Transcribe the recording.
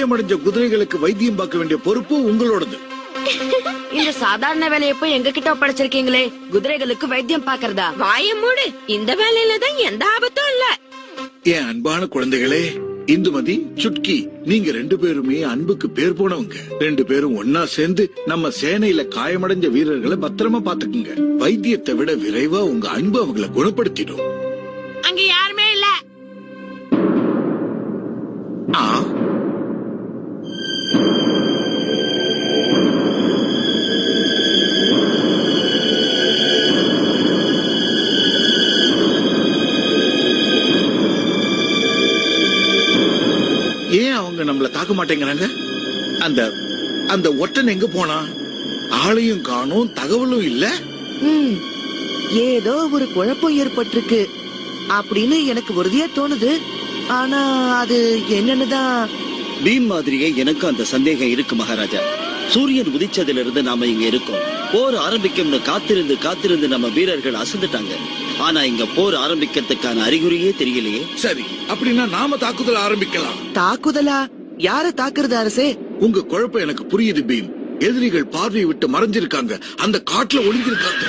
காயமடைஞ்ச குதிரைகளுக்கு வைத்தியம் பார்க்க வேண்டிய பொறுப்பு உங்களோடது. இந்த சாதாரண வேலையை போய் எங்க கிட்ட ஒப்படைச்சிருக்கீங்களே, குதிரைகளுக்கு வைத்தியம் பாக்குறதா? வாய மூடு, இந்த வேலையில தான் எந்த ஆபத்தும் இல்ல. என் அன்பான குழந்தைகளே, இந்துமதி, சுட்கி, நீங்க 2 பேருமே அன்புக்கு பேர் போனவங்க. 2 பேரும் ஒன்னா சேர்ந்து நம்ம சேனையில காயமடைஞ்ச வீரர்களை பத்திரமா பாத்துக்குங்க. வைத்தியத்தை விட விரைவா உங்க அன்பு அவங்களை குணப்படுத்திடும். அங்க யாருமே இல்ல. ஏன் அவங்க நம்மள தாக்க மாட்டேங்கிறாங்க? அந்த அந்த ஒற்றன் எங்க போனா? ஆளையும் காணோம், தகவலும் இல்ல. ஏதோ ஒரு குழப்பம் ஏற்பட்டிருக்கு அப்படின்னு எனக்கு உறுதியா தோணுது. ஆனா அது என்னன்னுதான். பீம் மாதிரியே எனக்கு அந்த சந்தேகம் இருக்கு மகாராஜா. சூரியன் உதிச்சதிலிருந்து நாம இங்க இருக்கோம். போர் ஆரம்பிக்கும்னு காத்திருந்து காத்திருந்து நம்ம வீரர்கள் அசந்துட்டாங்க. ஆனா இங்க போர் ஆரம்பிக்கிறதுக்கான அறிகுறியே தெரியலையே. சரி, அப்படின்னா நாம தாக்குதல் ஆரம்பிக்கலாம். தாக்குதலா? யார தாக்குறது அரசே? உங்க குழப்பம் எனக்கு புரியுது பீம். எதிரிகள் பார்வை விட்டு மறைஞ்சிருக்காங்க, அந்த காட்டுல ஒளிஞ்சிருக்காங்க.